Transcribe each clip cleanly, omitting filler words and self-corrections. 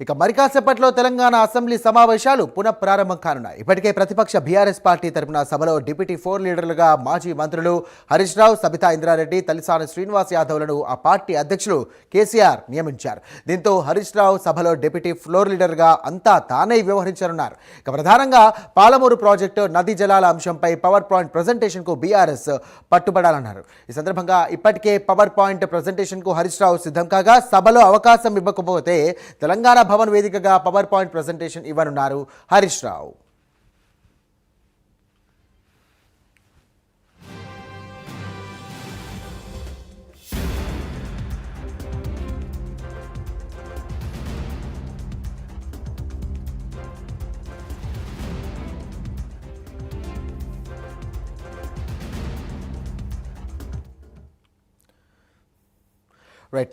ఇక మరి కాసేపట్లో తెలంగాణ అసెంబ్లీ సమావేశాలు పునః ప్రారంభం కానున్నాయి. ఇప్పటికే ప్రతిపక్ష బీఆర్ఎస్ పార్టీ తరపున సభలో డిప్యూటీ 4 లీడర్లుగా మాజీ మంత్రులు హరీష్ రావు, సబితా ఇంద్రారెడ్డి, తలసాని శ్రీనివాస్ యాదవ్లను ఆ పార్టీ అధ్యక్షులు కేసీఆర్ నియమించారు. దీంతో హరీష్ రావు సభలో డిప్యూటీ 4 లీడర్గా అంతా తానే వ్యవహరించనున్నారు. ఇక ప్రధానంగా పాలమూరు ప్రాజెక్టు నదీ జలాల అంశంపై పవర్ పాయింట్ ప్రజెంటేషన్కు బీఆర్ఎస్ పట్టుబడాలన్నారు. ఈ సందర్భంగా ఇప్పటికే పవర్ పాయింట్ ప్రజెంటేషన్కు హరీష్ రావు సిద్ధం కాగా సభలో అవకాశం ఇవ్వకపోతే తెలంగాణ భవన్ వేదికగా పవర్ పాయింట్ ప్రెజెంటేషన్ ఇవ్వనున్నారు హరీష్ రావు.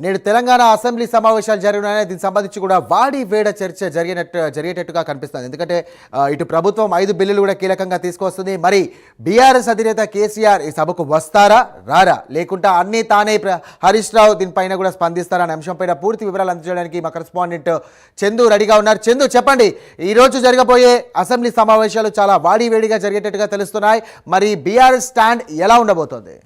నేడు తెలంగాణ అసెంబ్లీ సమావేశాలు జరుగుతున్నాయి. దీనికి సంబంధించి కూడా వాడి వేడ చర్చ జరిగేటట్టుగా కనిపిస్తుంది. ఎందుకంటే ఇటు ప్రభుత్వం 5 బిల్లులు కూడా కీలకంగా తీసుకొస్తుంది. మరి బీఆర్ఎస్ అధినేత కేసీఆర్ ఈ సభకు వస్తారా రారా, లేకుంటే అన్నీ తానే హరీష్ రావు దీనిపైన కూడా స్పందిస్తారా అనే అంశంపైన పూర్తి వివరాలు అందజేయడానికి మా కరెస్పాండెంట్ చందు రెడీగా ఉన్నారు. చందు, చెప్పండి, ఈరోజు జరగబోయే అసెంబ్లీ సమావేశాలు చాలా వాడి వేడిగా జరిగేటట్టుగా తెలుస్తున్నాయి. మరి బీఆర్ఎస్ స్టాండ్ ఎలా ఉండబోతోంది?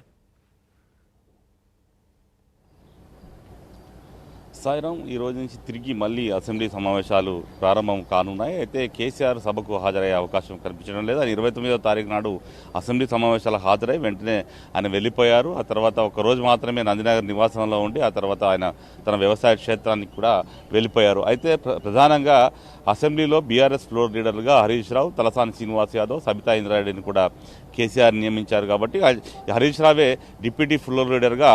సాయిరాం, ఈ రోజు నుంచి తిరిగి మళ్ళీ అసెంబ్లీ సమావేశాలు ప్రారంభం కానున్నాయి. అయితే కేసీఆర్ సభకు హాజరయ్యే అవకాశం కనిపించడం లేదు. ఆయన 29వ తారీఖు నాడు అసెంబ్లీ సమావేశాలకు హాజరై వెంటనే ఆయన వెళ్ళిపోయారు. ఆ తర్వాత ఒకరోజు మాత్రమే నందినగర్ నివాసంలో ఉండి ఆ తర్వాత ఆయన తన వ్యవసాయ క్షేత్రానికి కూడా వెళ్ళిపోయారు. అయితే ప్రధానంగా అసెంబ్లీలో బీఆర్ఎస్ ఫ్లోర్ లీడర్లుగా హరీష్ రావు, తలసాని శ్రీనివాస్ యాదవ్, సబితా ఇంద్రారెడ్డిని కూడా కేసీఆర్ నియమించారు. కాబట్టి హరీష్ రావే డిప్యూటీ ఫ్లోర్ లీడర్గా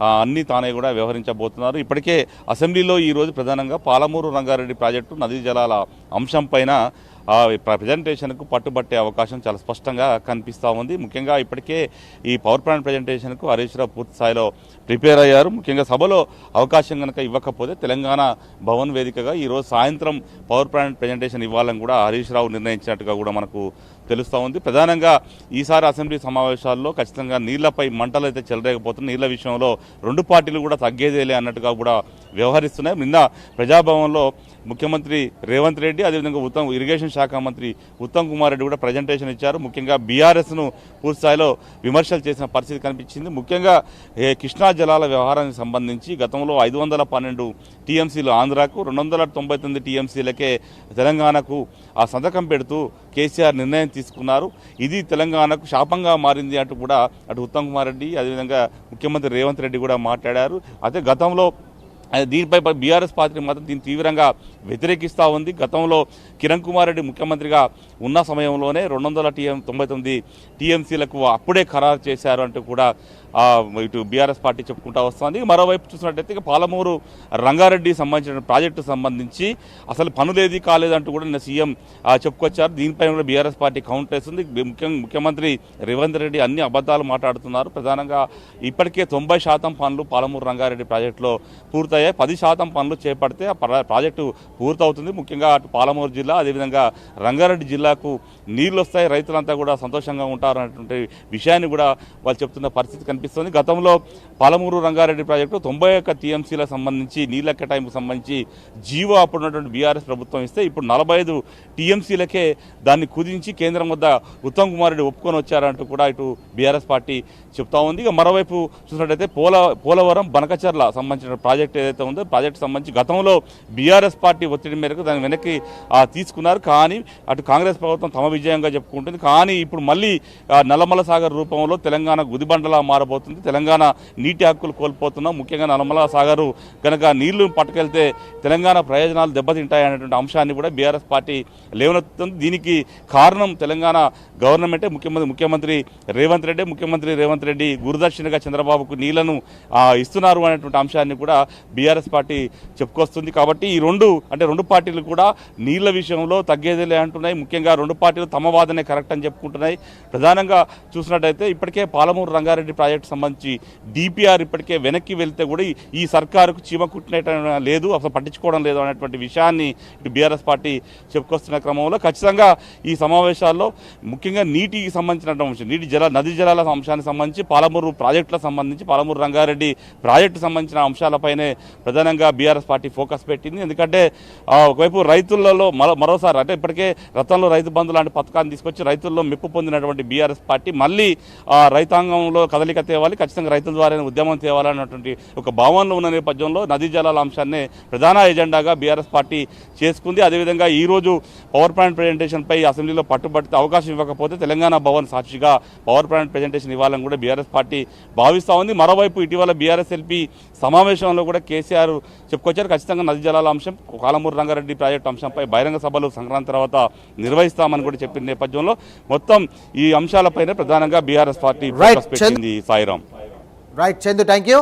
అన్నీ తానే కూడా వ్యవహరించబోతున్నారు. ఇప్పటికే అసెంబ్లీలో ఈరోజు ప్రధానంగా పాలమూరు రంగారెడ్డి ప్రాజెక్టు నదీ జలాల అంశం పైన ప్రజెంటేషన్కు పట్టుబట్టే అవకాశం చాలా స్పష్టంగా కనిపిస్తూ ఉంది. ముఖ్యంగా ఇప్పటికే ఈ పవర్ పాయింట్ ప్రజెంటేషన్కు హరీష్ రావు పూర్తి స్థాయిలో ప్రిపేర్ అయ్యారు. ముఖ్యంగా సభలో అవకాశం కనుక ఇవ్వకపోతే తెలంగాణ భవన్ వేదికగా ఈరోజు సాయంత్రం పవర్ పాయింట్ ప్రజెంటేషన్ ఇవ్వాలని కూడా హరీష్ రావు నిర్ణయించినట్టుగా కూడా మనకు తెలుస్తూ ఉంది. ప్రధానంగా ఈసారి అసెంబ్లీ సమావేశాల్లో ఖచ్చితంగా నీళ్లపై మంటలు అయితే చెలరేకపోతున్నాయి. నీళ్ల విషయంలో 2 పార్టీలు కూడా తగ్గేదేలే అన్నట్టుగా కూడా వ్యవహరిస్తున్నాయి. నిన్న ప్రజాభవన్లో ముఖ్యమంత్రి రేవంత్ రెడ్డి, అదేవిధంగా ఇరిగేషన్ శాఖ మంత్రి ఉత్తమ్ కుమార్ రెడ్డి కూడా ప్రజెంటేషన్ ఇచ్చారు. ముఖ్యంగా బీఆర్ఎస్ను పూర్తిస్థాయిలో విమర్శలు చేసిన పరిస్థితి కనిపించింది. ముఖ్యంగా కృష్ణా జలాల వ్యవహారానికి సంబంధించి గతంలో 512 టీఎంసీలు ఆంధ్రాకు, 299 టీఎంసీలకే తెలంగాణకు ఆ సంతకం పెడుతూ కేసీఆర్ నిర్ణయం తీసుకున్నారు. ఇది తెలంగాణకు శాపంగా మారింది అంటూ కూడా అటు ఉత్తమ్ కుమార్ రెడ్డి, అదేవిధంగా ముఖ్యమంత్రి రేవంత్ రెడ్డి కూడా మాట్లాడారు. అయితే గతంలో దీనిపై బీఆర్ఎస్ పార్టీ మాత్రం దీన్ని తీవ్రంగా వ్యతిరేకిస్తూ ఉంది. గతంలో కిరణ్ కుమార్ రెడ్డి ముఖ్యమంత్రిగా ఉన్న సమయంలోనే 299 టీఎంసీలకు అప్పుడే ఖరారు చేశారు అంటూ కూడా ఇటు బీఆర్ఎస్ పార్టీ చెప్పుకుంటూ వస్తుంది. మరోవైపు చూసినట్టయితే పాలమూరు రంగారెడ్డి సంబంధించిన ప్రాజెక్టు సంబంధించి అసలు పనులేది కాలేదంటూ కూడా నిన్న సీఎం చెప్పుకొచ్చారు. దీనిపై కూడా బీఆర్ఎస్ పార్టీ కౌంటర్ వేస్తుంది. ముఖ్యమంత్రి రేవంత్ రెడ్డి అన్ని అబద్ధాలు మాట్లాడుతున్నారు. ప్రధానంగా ఇప్పటికే 90% పనులు పాలమూరు రంగారెడ్డి ప్రాజెక్టులో పూర్తయ్యాయి. 10% పనులు చేపడితే ఆ ప్రాజెక్టు పూర్తవుతుంది. ముఖ్యంగా అటు పాలమూరు జిల్లా, అదేవిధంగా రంగారెడ్డి జిల్లాకు నీళ్లు వస్తాయి, రైతులంతా కూడా సంతోషంగా ఉంటారు అనేటువంటి విషయాన్ని కూడా వాళ్ళు చెప్తున్న పరిస్థితి కనిపిస్తుంది. గతంలో పాలమూరు రంగారెడ్డి ప్రాజెక్టు 91 టీఎంసీలకు సంబంధించి నీళ్ల కేటాయింపుకు సంబంధించి జీవో అప్పుడున్నటువంటి బీఆర్ఎస్ ప్రభుత్వం ఇస్తే ఇప్పుడు 45 టీఎంసీలకే దాన్ని కుదించి కేంద్రం వద్ద ఉత్తమ్ కుమార్ రెడ్డి ఒప్పుకొని వచ్చారంటూ కూడా ఇటు బీఆర్ఎస్ పార్టీ చెప్తా ఉంది. ఇక మరోవైపు చూసినట్టయితే పోలవరం బనకచర్ల సంబంధించిన ప్రాజెక్టు ఏదైతే ఉందో ప్రాజెక్టు సంబంధించి గతంలో బీఆర్ఎస్ పార్టీ ఒత్తిడి మేరకు దాన్ని వెనక్కి తీసుకున్నారు. కానీ అటు కాంగ్రెస్ ప్రభుత్వం తమ విజయంగా చెప్పుకుంటుంది. కానీ ఇప్పుడు మళ్ళీ నల్లమల సాగర్ రూపంలో తెలంగాణ గుదిబండలా మారబోతుంది. తెలంగాణ నీటి హక్కులు కోల్పోతున్నాం. ముఖ్యంగా నల్లమల సాగర్ కనుక నీళ్లు పట్టుకెళ్తే తెలంగాణ ప్రయోజనాలు దెబ్బతింటాయనేటువంటి అంశాన్ని కూడా బీఆర్ఎస్ పార్టీ లేవనెత్తుతుంది. దీనికి కారణం తెలంగాణ గవర్నమెంటే, ముఖ్యమంత్రి రేవంత్ రెడ్డి గురుదక్షిణగా చంద్రబాబుకు నీళ్లను ఇస్తున్నారు అనేటువంటి అంశాన్ని కూడా బీఆర్ఎస్ పార్టీ చెప్పుకొస్తుంది. కాబట్టి ఈ రెండు పార్టీలు కూడా నీళ్ల విషయంలో తగ్గేదిలే అంటున్నాయి. ముఖ్యంగా 2 పార్టీలు తమ వాదనే కరెక్ట్ అని చెప్పుకుంటున్నాయి. ప్రధానంగా చూసినట్టయితే ఇప్పటికే పాలమూరు రంగారెడ్డి ప్రాజెక్టు ప్రాజెక్టు సంబంధించి డిపిఆర్ ఇప్పటికే వెనక్కి వెళ్తే కూడా ఈ సర్కారుకు చీమ కుట్టినట్టు లేదు, అసలు పట్టించుకోవడం లేదు అనేటువంటి విషయాన్ని ఇటు బీఆర్ఎస్ పార్టీ చెప్పుకొస్తున్న క్రమంలో ఖచ్చితంగా ఈ సమావేశాల్లో ముఖ్యంగా నీటికి సంబంధించిన అంశం, నదీ జలాల అంశానికి సంబంధించి పాలమూరు ప్రాజెక్టులకు సంబంధించి పాలమూరు రంగారెడ్డి ప్రాజెక్టు సంబంధించిన అంశాలపైనే ప్రధానంగా బీఆర్ఎస్ పార్టీ ఫోకస్ పెట్టింది. ఎందుకంటే ఒకవైపు రైతులలో మరోసారి అంటే ఇప్పటికే గతంలో రైతు బంధు లాంటి పథకాన్ని తీసుకొచ్చి రైతుల్లో మెప్పు పొందినటువంటి బీఆర్ఎస్ పార్టీ మళ్ళీ రైతాంగంలో కదలిక తేవాలి, ఖచ్చితంగా రైతుల ద్వారా ఉద్యమం తేవాలన్నటువంటి ఒక భావనలో ఉన్న నేపథ్యంలో నదీ జలాల అంశాన్ని ప్రధాన ఎజెండాగా బీఆర్ఎస్ పార్టీ చేసుకుంది. అదేవిధంగా ఈరోజు పవర్ ప్లాంట్ ప్రెజెంటేషన్పై అసెంబ్లీలో పట్టుబడితే అవకాశం ఇవ్వకపోతే తెలంగాణ భవన్ సాక్షిగా పవర్ ప్లాంట్ ప్రెజెంటేషన్ ఇవ్వాలని కూడా బీఆర్ఎస్ పార్టీ భావిస్తూ ఉంది. మరోవైపు ఇటీవల బీఆర్ఎస్ ఎల్పీ సమావేశంలో కూడా కేసీఆర్ చెప్పుకొచ్చారు, ఖచ్చితంగా నదీ జలాల అంశం, పాలమూరు రంగారెడ్డి ప్రాజెక్టు అంశంపై బహిరంగ సభలు సంక్రాంతి తర్వాత నిర్వహిస్తామని కూడా చెప్పిన నేపథ్యంలో మొత్తం ఈ అంశాలపైనే ప్రధానంగా బీఆర్ఎస్ పార్టీ ఫోకస్ పెట్టింది. Sairam. Right Chandu, thank you.